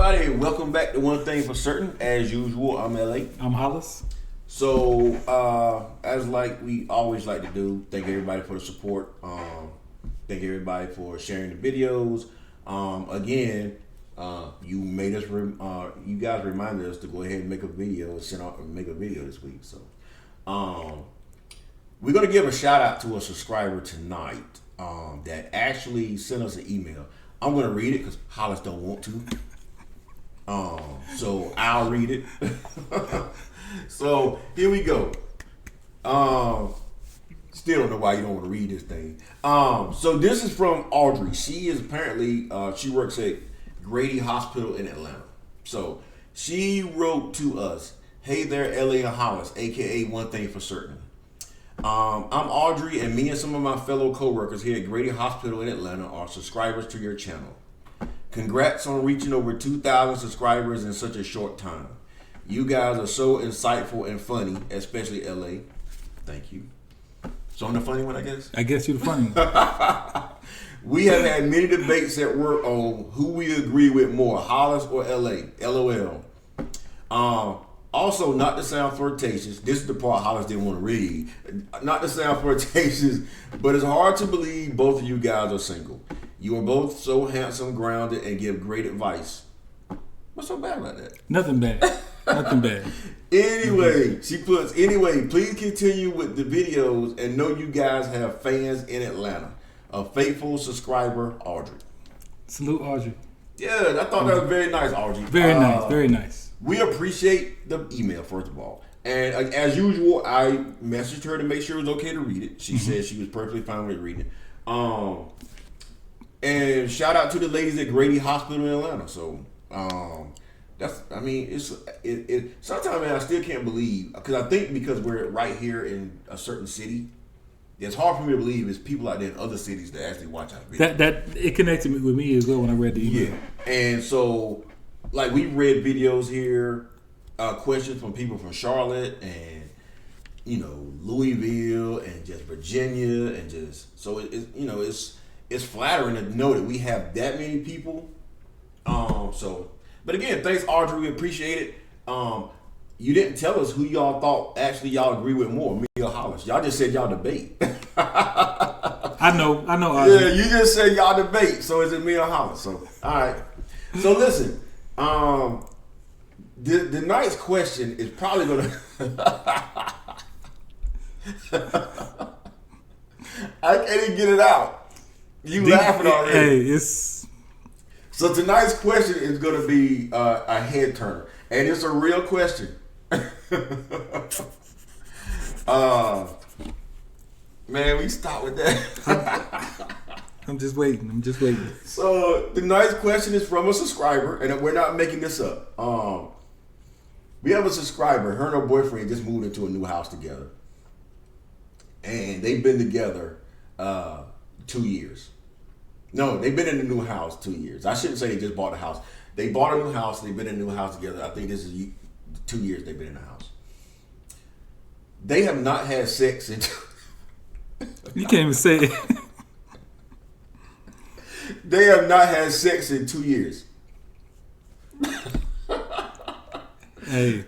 everybody, and welcome back to One Thing for Certain. As usual, I'm LA. I'm Hollis. So, as like we always like to do, thank everybody for the support. Thank everybody for sharing the videos. Again, you made us. You guys reminded us to go ahead and make a video and make a video this week. So, we're gonna give a shout out to a subscriber tonight that actually sent us an email. I'm gonna read it because Hollis don't want to. So I'll read it. So here we go. Still don't know why you don't want to read this thing. So this is from Audrey. She is apparently she works at Grady Hospital in Atlanta. So she wrote to us, "Hey there, LA and Hollis, aka One Thing for Certain. I'm Audrey, and me and some of my fellow co-workers here at Grady Hospital in Atlanta are subscribers to your channel. Congrats on reaching over 2,000 subscribers in such a short time. You guys are so insightful and funny, especially LA. Thank you." So I'm the funny one, I guess? I guess you're the funny one. "We have had many debates at work on who we agree with more, Hollis or LA. LOL. Also, not to sound flirtatious, this is the part Hollis didn't want to read. Not to sound flirtatious, but it's hard to believe both of you guys are single. You are both so handsome, grounded, and give great advice." What's so bad about that? Nothing bad. Nothing bad. Anyway, she puts, "Anyway, please continue with the videos and know you guys have fans in Atlanta. A faithful subscriber, Audrey." Salute, Audrey. Yeah, I thought that was very nice, Audrey. Very nice. Very nice. We appreciate the email, first of all. And as usual, I messaged her to make sure it was okay to read it. She said she was perfectly fine with reading it. And shout out to the ladies at Grady Hospital in Atlanta. So, that's, I mean, it sometimes, man, I still can't believe, because I think because we're right here in a certain city, it's hard for me to believe it's people out there in other cities that actually watch our videos. That it connected with me as well when I read the email. Yeah, and so like we read videos here, questions from people from Charlotte and Louisville and just Virginia and just so it's flattering to know that we have that many people. But again, thanks, Audrey. We appreciate it. You didn't tell us who y'all thought actually y'all agree with more, me or Hollis. Y'all just said y'all debate. I know. Audrey. Yeah, you just said y'all debate. So is it me or Hollis? So all right. So listen, the next question is probably gonna. I can't even get it out. You laughing already? Hey, it's. So tonight's question is going to be a head turner, and it's a real question. Man, we start with that. I'm just waiting. So the next question is from a subscriber, and we're not making this up. We have a subscriber. Her and her boyfriend just moved into a new house together, and they've been together 2 years. No, they've been in a new house 2 years. I shouldn't say they just bought a house. They bought a new house. They've been in a new house together. I think this is 2 years they've been in the house. They have not had sex in. You can't even say it. They have not had sex in 2 years. Hey.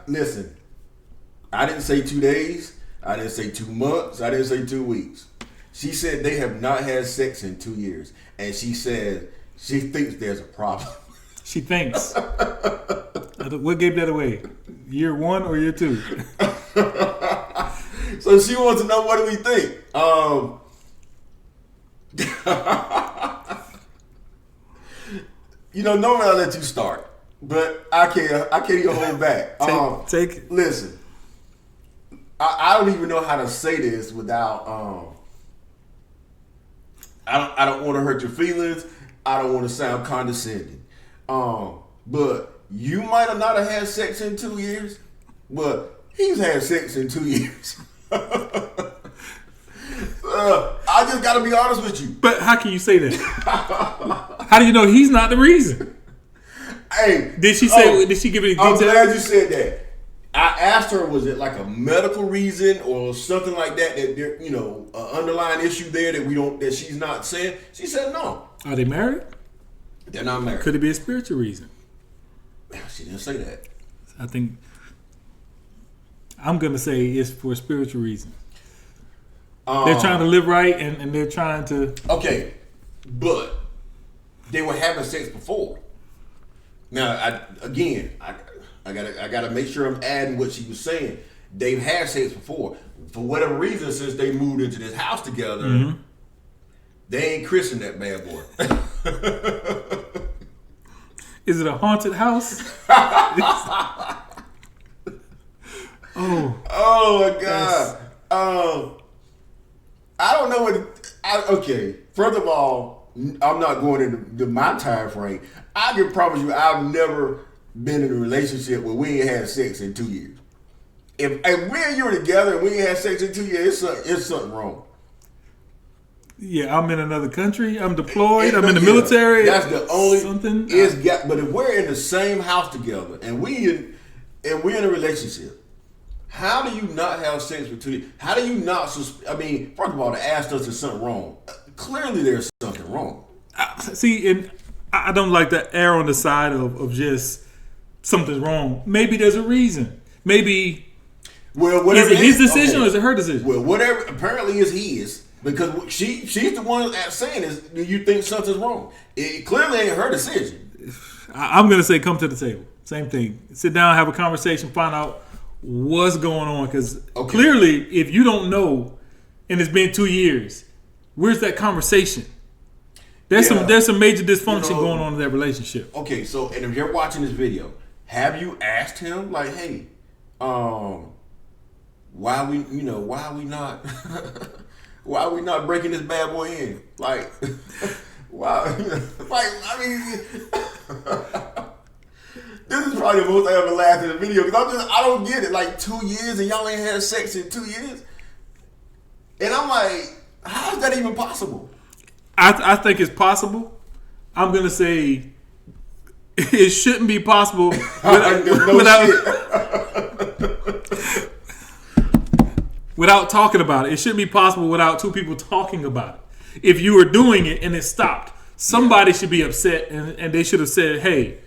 Listen. I didn't say 2 days. I didn't say 2 months. I didn't say 2 weeks. She said they have not had sex in 2 years. And she said she thinks there's a problem. She thinks. What gave that away? Year 1 or year 2? So she wants to know, what do we think? Normally I let you start. But I can't even hold back. Take it. Listen. I don't even know how to say this without I don't want to hurt your feelings. I don't want to sound condescending. But you might have not have had sex in 2 years, but he's had sex in 2 years. I just got to be honest with you. But how can you say that? How do you know he's not the reason? Hey, did she say? Did she give any details? I'm glad you said that. I asked her, was it like a medical reason or something like that? That there, an underlying issue there that she's not saying. She said no. Are they married? They're not married. Could it be a spiritual reason? She didn't say that. I think I'm gonna say it's for a spiritual reason. They're trying to live right, and they're trying to. Okay, but they were having sex before. Now, I gotta make sure I'm adding what she was saying. They've had sex before. For whatever reason, since they moved into this house together, they ain't christened that bad boy. Is it a haunted house? Oh my God. I don't know okay. First of all, I'm not going into my time frame. I can promise you I've never been in a relationship where we ain't had sex in 2 years. If me and you were together and we ain't had sex in 2 years, it's something wrong. Yeah, I'm in another country. I'm deployed. I'm in the military. That's the only something. But if we're in the same house together and we're in a relationship, how do you not have sex for 2 years? How do you not? First of all, to ask us there's something wrong. Clearly, there's something wrong. See, and I don't like to err on the side of just something's wrong. Maybe there's a reason. Maybe is it his decision or is it her decision? Well, whatever. Apparently, it's his. Because she's the one that's saying this. Do you think something's wrong? It clearly ain't her decision. I'm gonna say come to the table. Same thing. Sit down, have a conversation, find out what's going on. Because clearly, if you don't know, and it's been 2 years, where's that conversation? There's some major dysfunction going on in that relationship. Okay, so and if you're watching this video, have you asked him like, hey, why are we not? Why are we not breaking this bad boy in? Like, why? This is probably the most I ever laughed in the video because I don't get it. Like 2 years and y'all ain't had sex in 2 years, and I'm like, how is that even possible? I think it's possible. I'm gonna say it shouldn't be possible without talking about it. It shouldn't be possible without two people talking about it. If you were doing it and it stopped, somebody should be upset and they should have said, hey,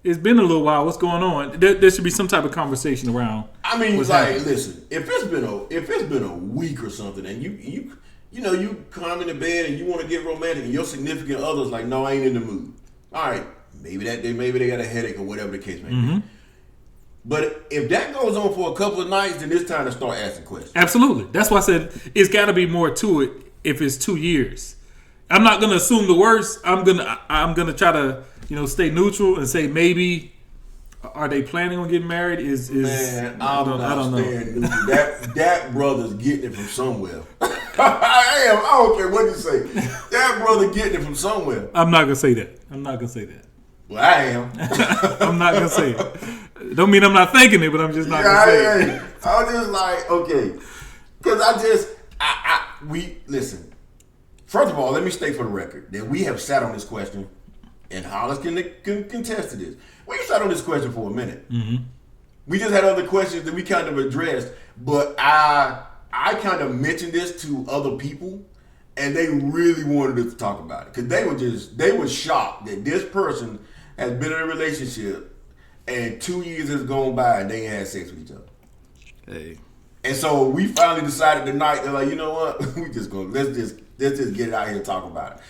it's been a little while. What's going on? There should be some type of conversation around. Listen, if it's been a week or something and you come into bed and you want to get romantic and your significant other's like, no, I ain't in the mood. All right, maybe they got a headache or whatever the case may be. But if that goes on for a couple of nights, then it's time to start asking questions. Absolutely. That's why I said it's got to be more to it if it's 2 years. I'm not going to assume the worst. I'm gonna try to stay neutral and say maybe are they planning on getting married? Man, I don't know. That brother's getting it from somewhere. I don't care what you say. That brother getting it from somewhere. I'm not gonna say that. Well, I am. I'm not gonna say it. Don't mean I'm not thinking it, but I'm just not gonna say it. I'm just like, okay. Because listen. First of all, let me state for the record that we have sat on this question, and Hollis can contest to this. We sat on this question for a minute. We just had other questions that we kind of addressed, but I kind of mentioned this to other people, and they really wanted us to talk about it because they were shocked that this person has been in a relationship and 2 years has gone by and they ain't had sex with each other. Hey. And so we finally decided tonight, they're like, you know what? We just let's just get it out here and talk about it.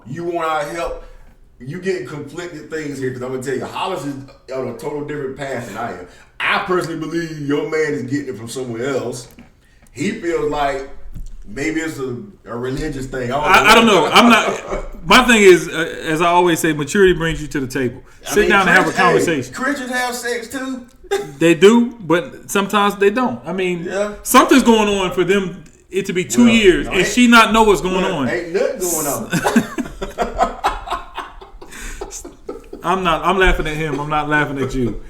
You want our help? You getting conflicted things here because I'm gonna tell you, Hollis is on a total different path than I am. I personally believe your man is getting it from somewhere else. He feels like maybe it's a religious thing. I don't know. I'm not. My thing is, as I always say, maturity brings you to the table. Sit down and have a conversation. Christians have sex too. They do, but sometimes they don't. Something's going on for them. It to be 2 years, and she not know what's going on. Ain't nothing going on. I'm laughing at him. I'm not laughing at you.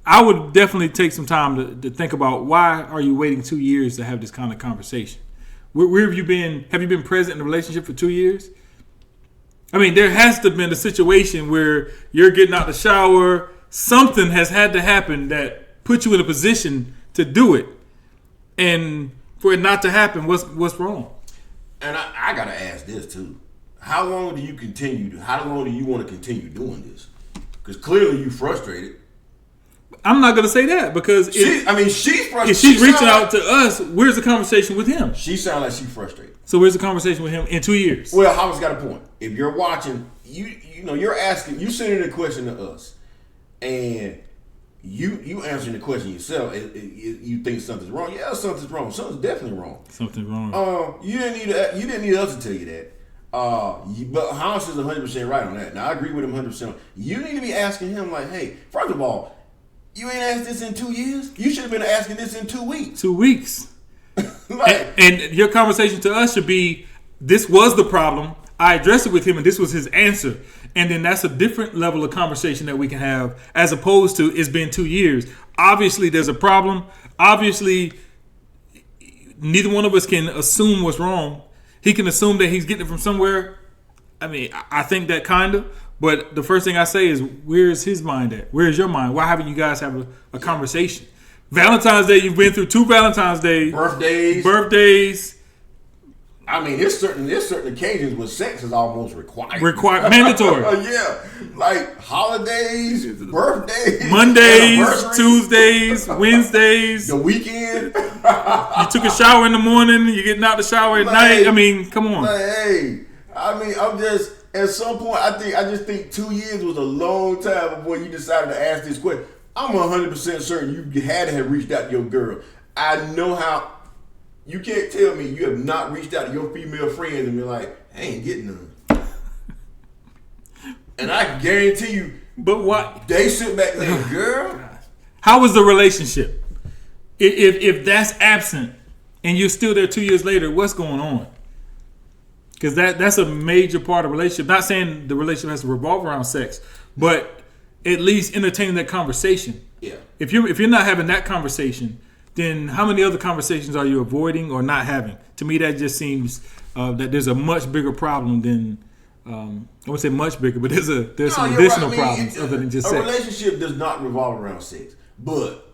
I would definitely take some time to think about why are you waiting 2 years to have this kind of conversation. Where have you been? Have you been present in a relationship for 2 years? There has to have been a situation where you're getting out the shower. Something has had to happen that put you in a position to do it. And for it not to happen, what's wrong? And I gotta ask this too. how long do you want to continue doing this? Because clearly you frustrated. I'm not going to say that because she's frustrated. If she's reaching out to us, where's the conversation with him? She sounds like she's frustrated. So where's the conversation with him in 2 years? Well, Howard's got a point. If you're watching, you're asking, you sending a question to us, and you answering the question yourself. You think something's wrong? Yeah, something's wrong. Something's definitely wrong. Something's wrong. You didn't need us to tell you that. But Hans is 100% right on that. Now I agree with him 100%. You need to be asking him like, hey, first of all, you ain't asked this in 2 years. You should have been asking this in 2 weeks. 2 weeks. and your conversation to us should be, this was the problem. I addressed it with him, and this was his answer. And then that's a different level of conversation that we can have, as opposed to it's been 2 years. Obviously, there's a problem. Obviously, neither one of us can assume what's wrong. He can assume that he's getting it from somewhere. I mean, I think that kind of. But the first thing I say is, where's his mind at? Where's your mind? Why haven't you guys have a conversation? Valentine's Day, you've been through 2 Valentine's Days. Birthdays. I mean, there's certain occasions where sex is almost required. Mandatory. Yeah. Like holidays, birthdays. Mondays, Tuesdays, Wednesdays. The weekend. You took a shower in the morning, you're getting out the shower at night. I mean, come on. At some point, I just think 2 years was a long time before you decided to ask this question. I'm 100% certain you had to have reached out to your girl. I know how. You can't tell me you have not reached out to your female friends and been like, I ain't getting none. And I can guarantee you, but what they sit back like, girl. How was the relationship? If that's absent and you're still there 2 years later, what's going on? Because that's a major part of the relationship. Not saying the relationship has to revolve around sex, but at least entertaining that conversation. Yeah. If you're not having that conversation, then how many other conversations are you avoiding or not having? To me, that just seems that there's a much bigger problem than I wouldn't say much bigger, but there's some additional problems other than just sex. A relationship does not revolve around sex, but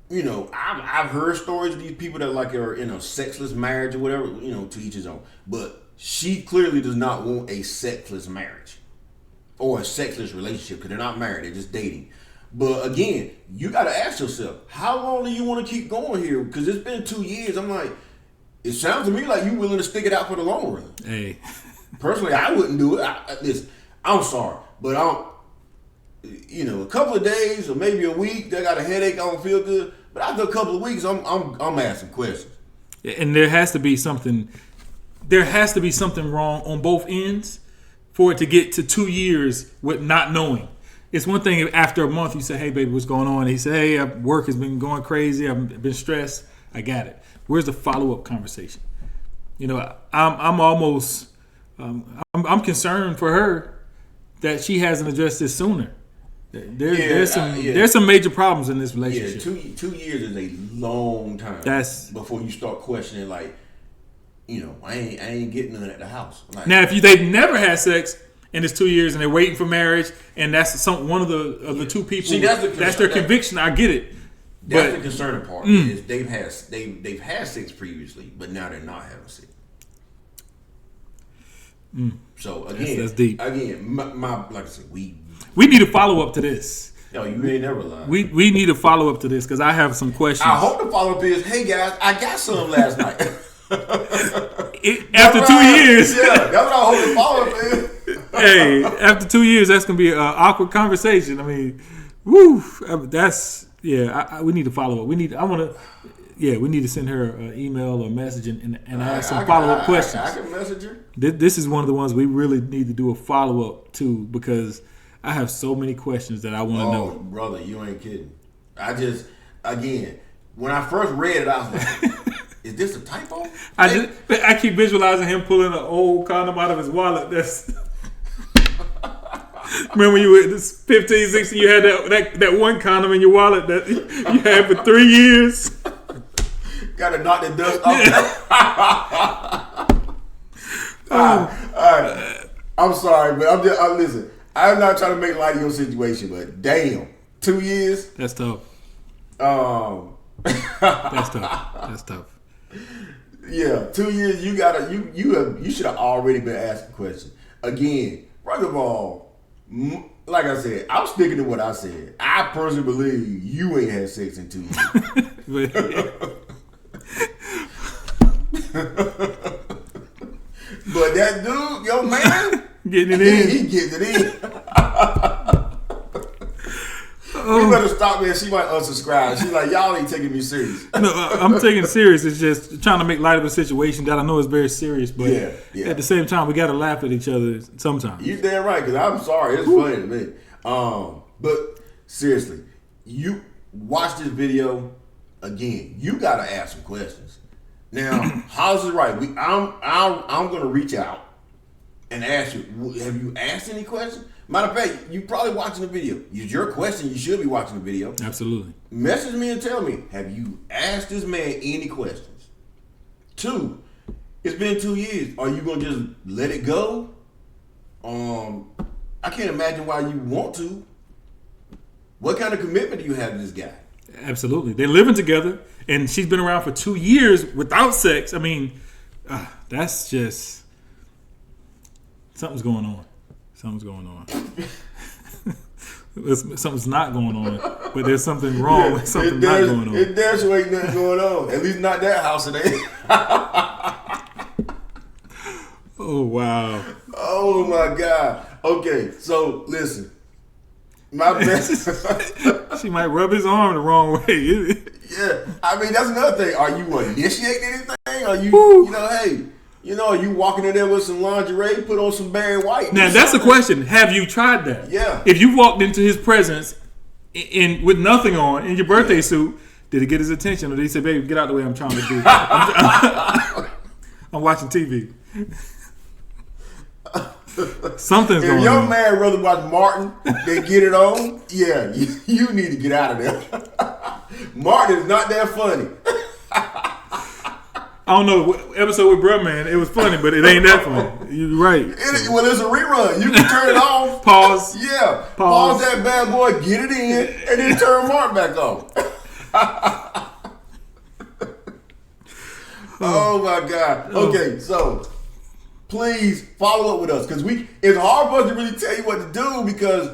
I've heard stories of these people that are in a sexless marriage or whatever. To each his own. But she clearly does not want a sexless marriage or a sexless relationship because they're not married; they're just dating. But again, you got to ask yourself, how long do you want to keep going here? Because it's been 2 years. I'm like, it sounds to me like you willing to stick it out for the long run. Hey, personally, I wouldn't do it. Listen, I'm sorry, but a couple of days or maybe a week, I got a headache, I don't feel good. But after a couple of weeks, I'm asking questions. And there has to be something wrong on both ends for it to get to 2 years with not knowing. It's one thing if after a month you say, hey, baby, what's going on? And he said, hey, work has been going crazy. I've been stressed. I got it. Where's the follow-up conversation? I'm almost I'm concerned for her that she hasn't addressed this sooner. There's some major problems in this relationship. Yeah, 2 years is a long time. Before you start questioning, I ain't getting none at the house. Now, if they've never had sex and it's 2 years and they're waiting for marriage, and that's one of the two people that's their conviction, I get it. That's the concerning part. Is they've had sex previously, but now they're not having sex. So again, that's deep. Again, like I said, we need a follow up to this. No, you ain't never lied. We need a follow up to this because I have some questions. I hope the follow up is, hey guys, I got some last night. After 2 years, yeah, that's what I hope the follow up is. Hey, after 2 years, that's gonna be an awkward conversation. I mean, woo, that's we need to follow up. We need to send her an email or message and ask some follow up questions. I can message her. This is one of the ones we really need to do a follow up to because I have so many questions that I want to know. Oh, brother, you ain't kidding. When I first read it, I was like, is this a typo? I keep visualizing him pulling an old condom out of his wallet. Remember when you were 15, 16, you had that one condom in your wallet that you had for 3 years? Gotta knock the dust off. All right. I'm sorry, but I'm listen. I'm not trying to make light of your situation, but damn, 2 years. That's tough. That's tough. Yeah, 2 years. You should have already been asking questions. Again, first of all, like I said, I'm sticking to what I said. I personally believe you ain't had sex in 2 years. But that dude, your man, getting it in. He getting it in. We better stop there. She might unsubscribe. She's like, y'all ain't taking me serious. No, I'm taking it serious. It's just trying to make light of a situation that I know is very serious. But at the same time, we got to laugh at each other sometimes. You damn right, because I'm sorry. It's funny to me. But seriously, you watch this video again. You got to ask some questions. Now, how's it right? I'm going to reach out and ask you, have you asked any questions? Matter of fact, you probably watching the video. It's your question. You should be watching the video. Absolutely. Message me and tell me, have you asked this man any questions? 2, it's been 2 years. Are you going to just let it go? I can't imagine why you want to. What kind of commitment do you have to this guy? Absolutely. They're living together, and she's been around for 2 years without sex. I mean, that's just... Something's going on. Something's going on. Something's not going on, but there's something wrong with something not going on. It damn sure ain't nothing going on. At least not that house today. Oh, wow. Oh, my God. Okay, so listen. My best. She might rub his arm the wrong way. Yeah. I mean, that's another thing. Are you initiating anything? Are you, are you walking in there with some lingerie, put on some Barry White? Now, that's the question. Have you tried that? Yeah. If you walked into his presence with nothing on, in your birthday suit, did it get his attention? Or did he say, baby, get out the way, I'm trying to do I'm watching TV. Something's going on. If your man rather watch Martin than get it on, yeah, you need to get out of there. Martin is not that funny. I don't know what episode with Bruh Man. It was funny, but it ain't that funny. You're right. Well, it's a rerun. You can turn it off. Pause. Yeah. Pause that bad boy, get it in, and then turn Martin back on. Oh my God. Okay, so please follow up with us, because it's hard for us to really tell you what to do, because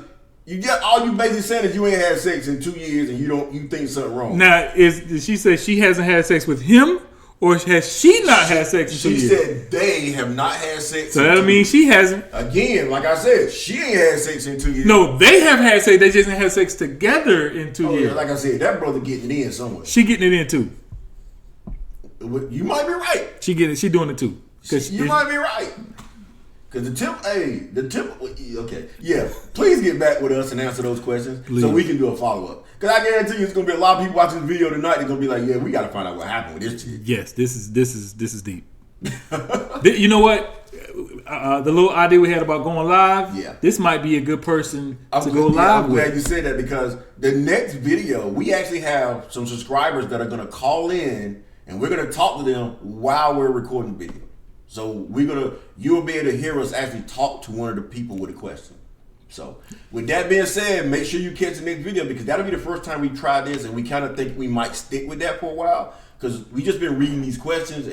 all you basically saying is you ain't had sex in 2 years and you think something wrong. Now, did she say she hasn't had sex with him? Or has she not had sex in 2 years? She said they have not had sex. So that means she hasn't. Again, like I said, she ain't had sex in 2 years. No, they have had sex. They just ain't had sex together in 2 years. Yeah, like I said, that brother getting it in somewhere. She getting it in too. You might be right. She doing it too. You might be right. Because okay. Yeah, please get back with us and answer those questions so we can do a follow-up. Because I guarantee you, it's gonna be a lot of people watching this video tonight. They're gonna be like, "Yeah, we got to find out what happened with this chick." Yes, this is deep. You know what? The little idea we had about going live. Yeah, this might be a good person to go live I'm with. glad you said that, because the next video we actually have some subscribers that are gonna call in, and we're gonna talk to them while we're recording the video. So you'll be able to hear us actually talk to one of the people with a question. So with that being said, make sure you catch the next video, because that'll be the first time we try this, and we kind of think we might stick with that for a while, because we just been reading these questions,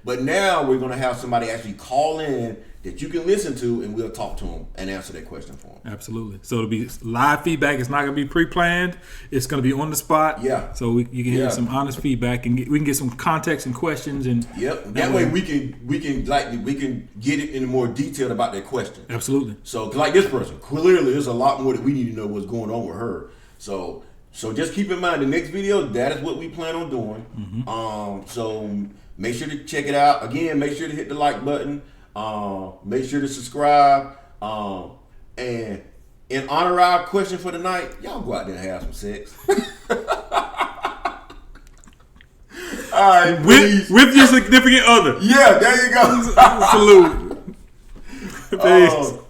but now we're gonna have somebody actually call in that you can listen to, and we'll talk to them and answer that question for them. Absolutely. So it'll be live feedback. It's not going to be pre-planned. It's going to be on the spot. Yeah. So you can hear some honest feedback, and we can get some context and questions. And that way we can get it in more detail about that question. Absolutely. So like this person, clearly there's a lot more that we need to know what's going on with her. So just keep in mind, the next video, that is what we plan on doing. Mm-hmm. So make sure to check it out. Again, make sure to hit the like button. Make sure to subscribe. And in honor of our question for the night, y'all go out there and have some sex. All right, with your significant other. Yeah, there you go. Salute. Peace.